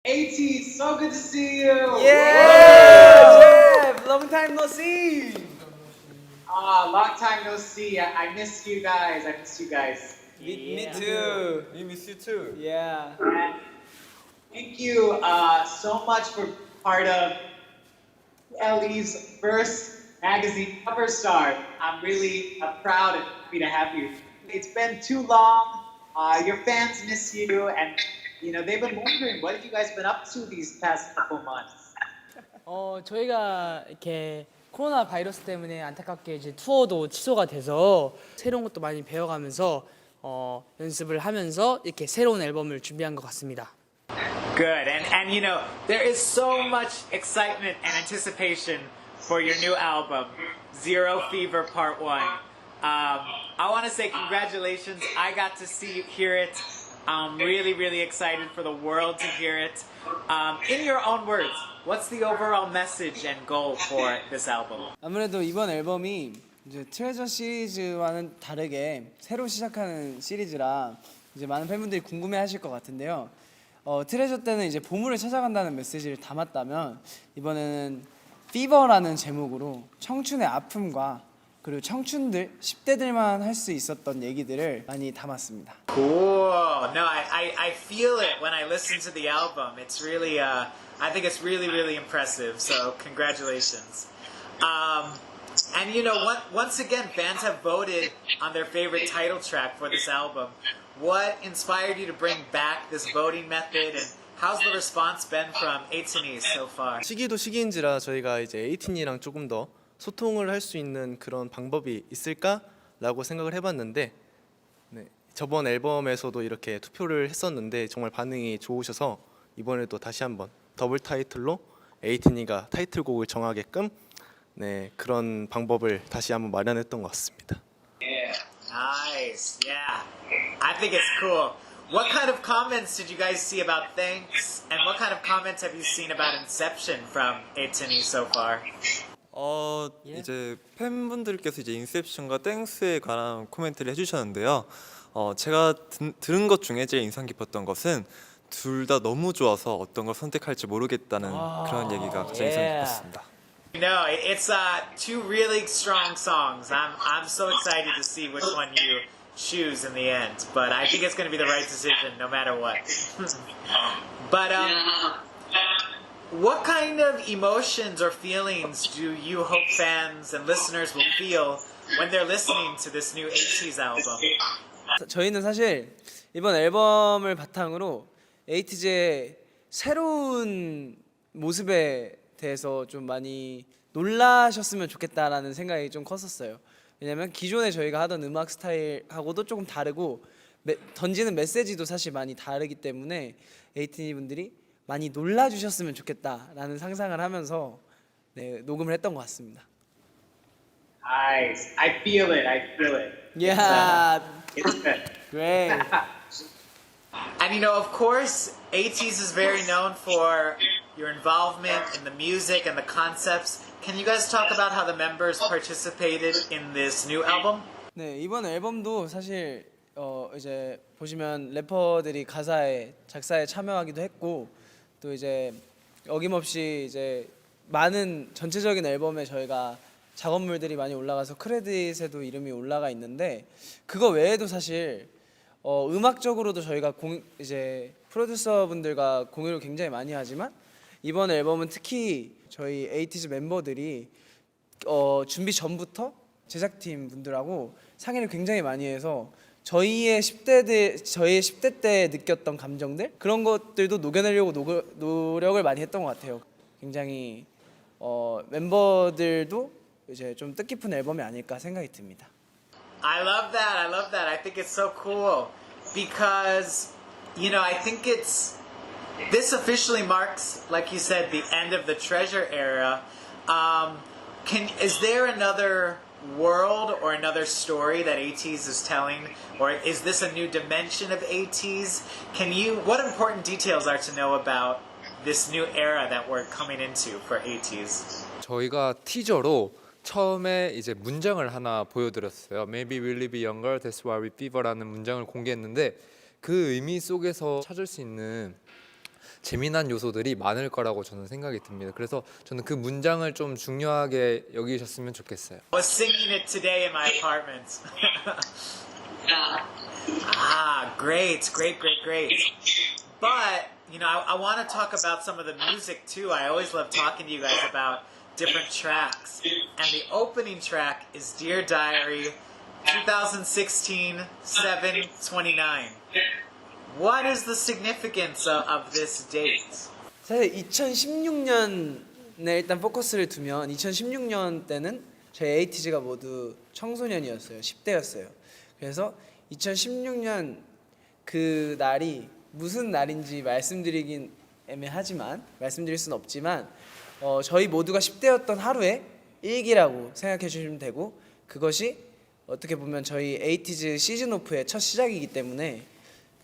ATEEZ, so good to see you. Yeah, Jeff, long time no see. Long time no see. I miss you guys. Me too. We miss you too. Yeah. And thank you so much for part of E.L.E.'s first magazine cover star. I'm really proud and happy to have you. It's been too long. Your fans miss you, and you know they've been wondering what have you guys been up to these past couple months. 저희가 이렇게 코로나 바이러스 때문에 안타깝게 이제 투어도 취소가 돼서 새로운 것도 많이 배워가면서 연습을 하면서 이렇게 새로운 앨범을 준비한 것 같습니다. Good, and you know, there is so much excitement and anticipation for your new album, Zero Fever Part 1. I want to say congratulations. I got to hear it. I'm really, really excited for the world to hear it. In your own words, what's the overall message and goal for this album? 아무래도 이번 앨범이 이제 트레저 시리즈와는 다르게 새로 시작하는 시리즈라 이제 많은 팬분들이 궁금해하실 것 같은데요. 트레저 때는 이제 보물을 찾아간다는 메시지를 담았다면 이번에는 피버라는 제목으로 청춘의 아픔과 그리고 청춘들 10대들만 할 수 있었던 얘기들을 많이 담았습니다. Cool. No, I feel it when I listen to the album. It's really, I think it's really, really impressive. So congratulations. And you know, once again, fans have voted on their favorite title track for this album. What inspired you to bring back this voting method, and how's the response been from ATEEZ so far? 시기도 시기인지라 저희가 이제 에이틴이랑 조금 더 소통을 할 수 있는 그런 방법이 있을까라고 생각을 해봤는데 네, 저번 앨범에서도 이렇게 투표를 했었는데 정말 반응이 좋으셔서 이번에도 다시 한번 더블 타이틀로 에이틴이가 타이틀곡을 정하게끔 네, 그런 방법을 다시 한번 마련했던 것 같습니다. Yeah. Nice. Yeah. I think it's cool. What kind of comments did you guys see about Thanks, and what kind of comments have you seen about Inception from ATEEZ so far? 이제 팬분들께서 이제 인셉션과 땡스에 관한 코멘트를 해주셨는데요. 제가 들은 것 중에 제일 인상 깊었던 것은 둘 다 너무 좋아서 어떤 걸 선택할지 모르겠다는 그런 얘기가 가장 인상 깊었습니다. No, it's two really strong songs. I'm so excited to see which one you choose in the end. But I think it's going to be the right decision no matter what. But what kind of emotions or feelings do you hope fans and listeners will feel when they're listening to this new ATEEZ album? 저희는 사실 이번 앨범을 바탕으로 에이티즈의 새로운 모습에 대해서 좀 많이 놀라셨으면 좋겠다라는 생각이 좀 컸었어요. 왜냐면 기존에 저희가 하던 음악 스타일하고도 조금 다르고 던지는 메시지도 사실 많이 다르기 때문에 에이티즈 분들이 많이 놀라주셨으면 좋겠다라는 상상을 하면서 네, 녹음을 했던 것 같습니다. Nice. I feel it. Yeah, It's good. great. And you know, of course, ATEEZ is very known for your involvement in the music and the concepts. Can you guys talk about how the members participated in this new album? 네, 이번 앨범도 사실 이제 보시면 래퍼들이 가사에 작사에 참여하기도 했고 또 이제 어김없이 이제 많은 전체적인 앨범에 저희가 작업물들이 많이 올라가서 크레딧에도 이름이 올라가 있는데 그거 외에도 사실 음악적으로도 저희가 이제 프로듀서 분들과 공유를 굉장히 많이 하지만 이번 앨범은 특히 저희 에이티즈 멤버들이 준비 전부터 제작팀 분들하고 상의를 굉장히 많이 해서 저희의 10대 때 느꼈던 감정들 그런 것들도 녹여내려고 노력을 많이 했던 것 같아요. 굉장히 멤버들도 이제 좀 뜻깊은 앨범이 아닐까 생각이 듭니다. I love that. I think it's so cool because, you know, I think this officially marks, like you said, the end of the Treasure era. Is there another world or another story that ATEEZ is telling, or is this a new dimension of ATEEZ? What important details are to know about this new era that we're coming into for ATEEZ? 저희가 티저로 처음에 이제 문장을 하나 보여드렸어요. Maybe we'll live younger, that's why we fever라는 문장을 공개했는데 그 의미 속에서 찾을 수 있는 재미난 요소들이 많을 거라고 저는 생각이 듭니다. 그래서 저는 그 문장을 좀 중요하게 여기셨으면 좋겠어요. I was singing it today in my apartment. Great. But, you know, I want to talk about some of the music too. I always love talking to you guys about different tracks. And the opening track is Dear Diary, 2016, 7/29. What is the significance of this date? 사실 2016년에 일단 포커스를 두면 2016년 때는 저희 에이티즈가 모두 청소년이었어요. 10대였어요. 그래서 2016년 그 날이 무슨 날인지 말씀드리긴 애매하지만 말씀드릴 수는 없지만 저희 모두가 10대였던 하루의 일기라고 생각해 주시면 되고 그것이 어떻게 보면 저희 에이티즈 시즌 오프의 첫 시작이기 때문에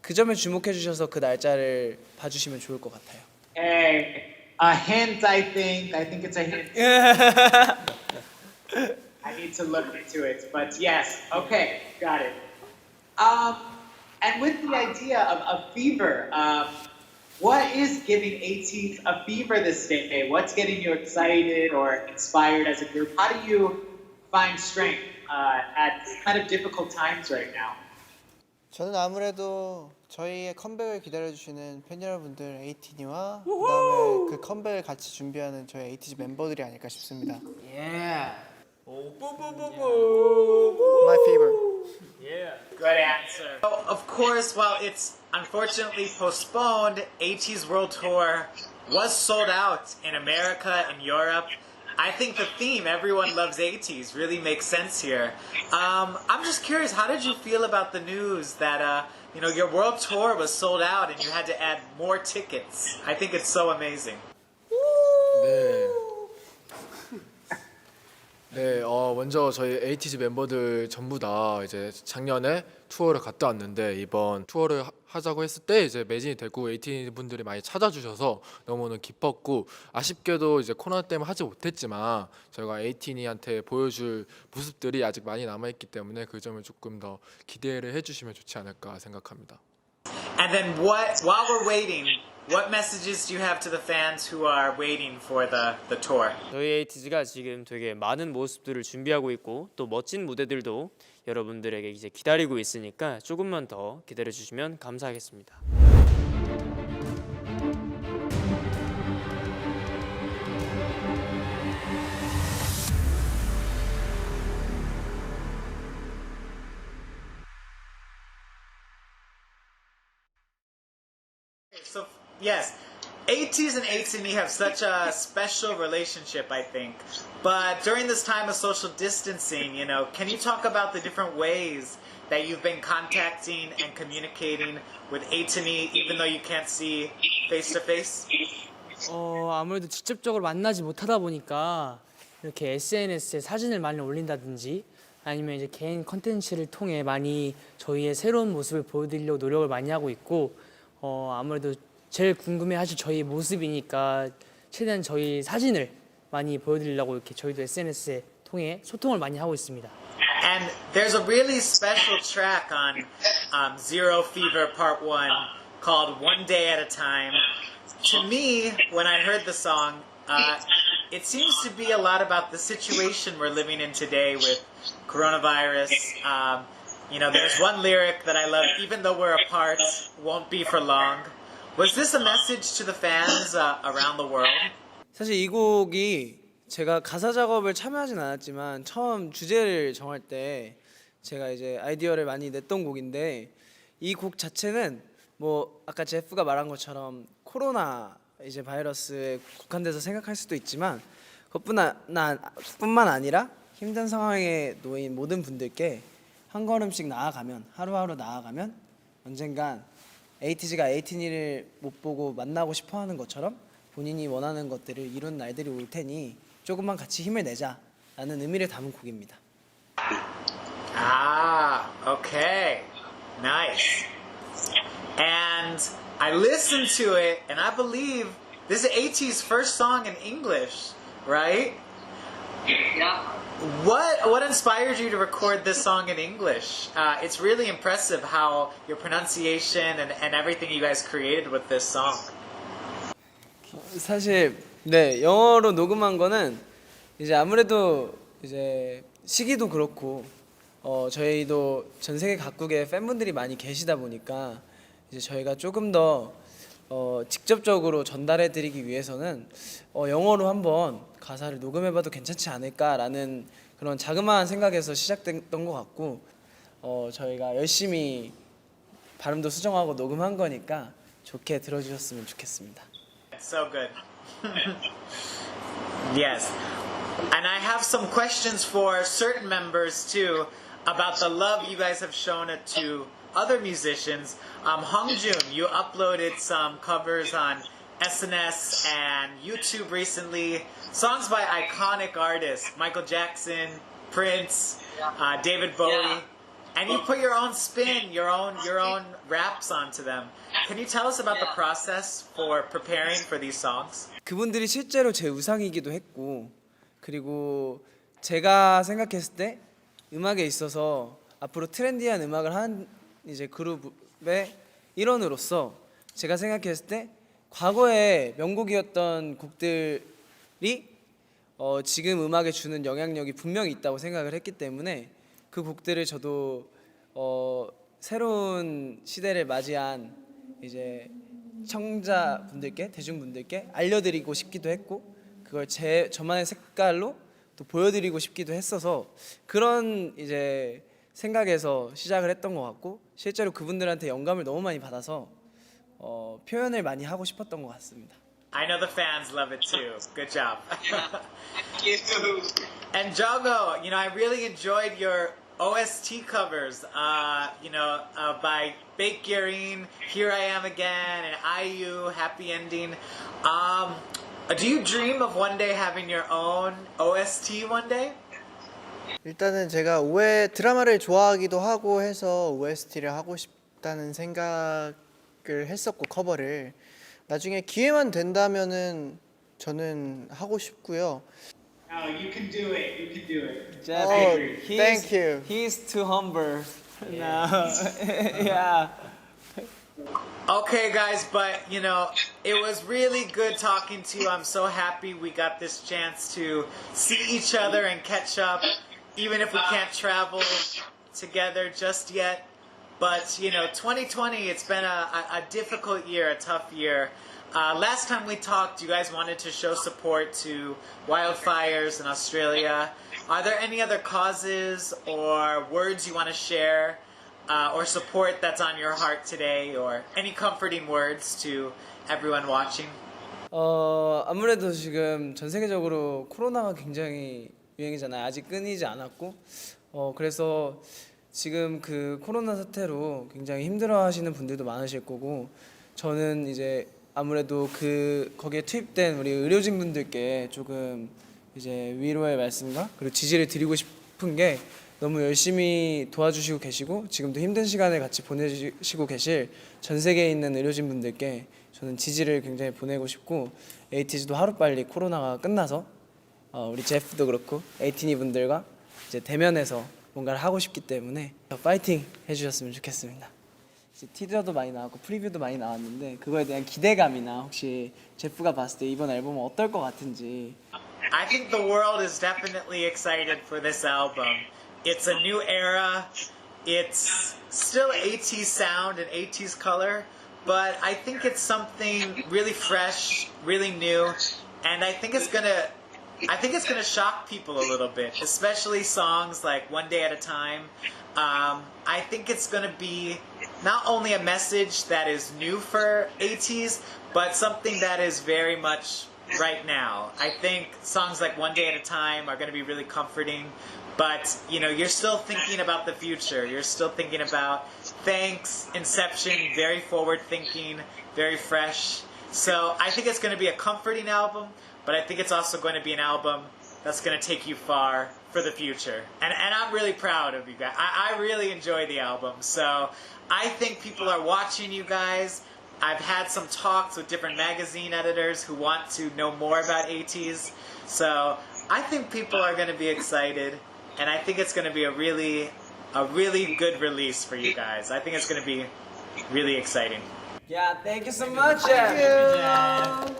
그 점에 주목해 주셔서 그 날짜를 봐주시면 좋을 것 같아요. Hey, a hint, I think. I think it's a hint. I need to look into it, but yes. Okay, got it. And with the idea of fever, what is giving ATEEZ a fever this day? What's getting you excited or inspired as a group? How do you find strength at kind of difficult times right now? 저는 아무래도 저희의 컴백을 기다려주시는 팬 여러분들 에이티니와 그다음에 그 컴백을 같이 준비하는 저희 에이티즈 멤버들이 아닐까 싶습니다. My fever. Good answer. Of course, while it's unfortunately postponed, ATEEZ World Tour was sold out in America and Europe. I think the theme, everyone loves ATEEZ, really makes sense here. I'm just curious, how did you feel about the news that you know, your world tour was sold out and you had to add more tickets? I think it's so amazing. 네, 먼저 저희 에이티즈 멤버들 전부 다 이제 작년에 투어를 갔다 왔는데 이번 투어를 하자고 했을 때 이제 매진이 되고 에이티즈 분들이 많이 찾아주셔서 너무너무 기뻤고 아쉽게도 이제 코로나 때문에 하지 못했지만 저희가 에이티니한테 보여줄 모습들이 아직 많이 남아있기 때문에 그 점을 조금 더 기대를 해주시면 좋지 않을까 생각합니다. And then while we're waiting, what messages do you have to the fans who are waiting for the tour? 저희 에이티즈가 지금 되게 많은 모습들을 준비하고 있고 또 멋진 무대들도 여러분들에게 이제 기다리고 있으니까 조금만 더 기다려 주시면 감사하겠습니다. So yes, ATEEZ and ATEEZ have such a special relationship, I think. But during this time of social distancing, you know, can you talk about the different ways that you've been contacting and communicating with ATEEZ even though you can't see face to face? 아무래도 직접적으로 만나지 못하다 보니까 이렇게 SNS에 사진을 많이 올린다든지 아니면 이제 개인 컨텐츠를 통해 많이 저희의 새로운 모습을 보여드리려고 노력을 많이 하고 있고 아무래도 제일 궁금해하실 저희 모습이니까 최대한 저희 사진을 많이 보여드리려고 이렇게 저희도 SNS에 통해 소통을 많이 하고 있습니다. And there's a really special track on Zero Fever Part 1 called One Day at a Time. To me, when I heard the song, it seems to be a lot about the situation we're living in today with coronavirus. You know, there's one lyric that I love, even though we're apart, won't be for long. Was this a message to the fans around the world? 사실 이 곡이 제가 가사 작업을 참여하진 않았지만 처음 주제를 정할 때 제가 이제 아이디어를 많이 냈던 곡인데 이 곡 자체는 뭐 아까 제프가 말한 것처럼 코로나 이제 바이러스에 국한돼서 생각할 수도 있지만 그것뿐만 아니라 힘든 상황에 놓인 모든 분들께 한 걸음씩 나아가면 하루하루 나아가면 언젠간 에이티즈가 에이티니를 못 보고 만나고 싶어하는 것처럼 본인이 원하는 것들을 이룬 날들이 올 테니 조금만 같이 힘을 내자라는 의미를 담은 곡입니다. Okay. Nice. And I listened to it and I believe this is ATEEZ's first song in English, right? Yeah. What inspired you to record this song in English? It's really impressive how your pronunciation and everything you guys created with this song. 사실 네 영어로 녹음한 거는 이제 아무래도 이제 시기도 그렇고 저희도 전 세계 각국에 팬분들이 많이 계시다 보니까 이제 저희가 조금 더 직접적으로 전달해드리기 위해서는 영어로 한번 가사를 녹음해봐도 괜찮지 않을까라는 그런 자그마한 생각에서 시작됐던 것 같고 저희가 열심히 발음도 수정하고 녹음한 거니까 좋게 들어주셨으면 좋겠습니다. So good. Yes. And I have some questions for certain members too about the love you guys have shown it to other musicians. Hongjun, you uploaded some covers on SNS and YouTube recently. Songs by iconic artists, Michael Jackson, Prince, David Bowie. Yeah. And you put your own spin, your own raps onto them. Can you tell us about the process for preparing for these songs? 그분들이 실제로 제 우상이기도 했고 그리고 제가 생각했을 때 음악에 있어서 앞으로 트렌디한 음악을 하는 이제 그룹의 일원으로서 제가 생각했을 때 과거에 명곡이었던 곡들이 지금 음악에 주는 영향력이 분명히 있다고 생각을 했기 때문에 그 곡들을 저도 새로운 시대를 맞이한 이제 청자분들께 대중분들께 알려드리고 싶기도 했고 그걸 저만의 색깔로 또 보여드리고 싶기도 했어서 그런 이제 생각에서 시작을 했던 것 같고 실제로 그분들한테 영감을 너무 많이 받아서 표현을 많이 하고 싶었던 것 같습니다. I know the fans love it too. Good job. Thank you. And Jogo, I really enjoyed your OST covers, by Baekhyun, Here I Am Again, and IU, Happy Ending. Do you dream of one day having your own OST one day? 일단은 제가 드라마를 좋아하기도 하고 해서 OST를 하고 싶다는 생각을 했었고 커버를 나중에 기회만 된다면은 저는 하고 싶고요. No, you can do it. You can do it. Jeff, Thank you. He's too humble. No. Yeah. Okay, guys, but it was really good talking to you. I'm so happy we got this chance to see each other and catch up, even if we can't travel together just yet. But 2020, it's been a difficult year, a tough year. Last time we talked, you guys wanted to show support to wildfires in Australia. Are there any other causes or words you want to share or support that's on your heart today, or any comforting words to everyone watching? 아무래도 지금 전 세계적으로 코로나가 굉장히 유행이잖아요. 아직 끊이지 않았고 그래서 지금 그 코로나 사태로 굉장히 힘들어하시는 분들도 많으실 거고 저는 이제 아무래도 거기에 투입된 우리 의료진분들께 조금 이제 위로의 말씀과 그리고 지지를 드리고 싶은 게 너무 열심히 도와주시고 계시고 지금도 힘든 시간을 같이 보내시고 계실 전 세계에 있는 의료진분들께 저는 지지를 굉장히 보내고 싶고 에이티즈도 하루빨리 코로나가 끝나서 우리 제프도 그렇고 에이티니 분들과 이제 대면해서 뭔가를 하고 싶기 때문에 파이팅 해주셨으면 좋겠습니다. 티저도 많이 나왔고 프리뷰도 많이 나왔는데 그거에 대한 기대감이나 혹시 제프가 봤을 때 이번 앨범은 어떨 것 같은지. I think the world is definitely excited for this album. It's a new era. It's still ATEEZ sound and ATEEZ color, but I think it's something really fresh, really new, and I think it's gonna shock people a little bit, especially songs like One Day at a Time. I think it's gonna be not only a message that is new for ATEEZ, but something that is very much right now. I think songs like One Day at a Time are gonna be really comforting, but you're still thinking about the future. You're still thinking about Thanks, Inception, very forward thinking, very fresh. So I think it's gonna be a comforting album, but I think it's also going to be an album that's going to take you far for the future. And I'm really proud of you guys. I really enjoy the album. So I think people are watching you guys. I've had some talks with different magazine editors who want to know more about ATEEZ. So I think people are going to be excited. And I think it's going to be a really good release for you guys. I think it's going to be really exciting. Yeah, thank you so much. Thank you.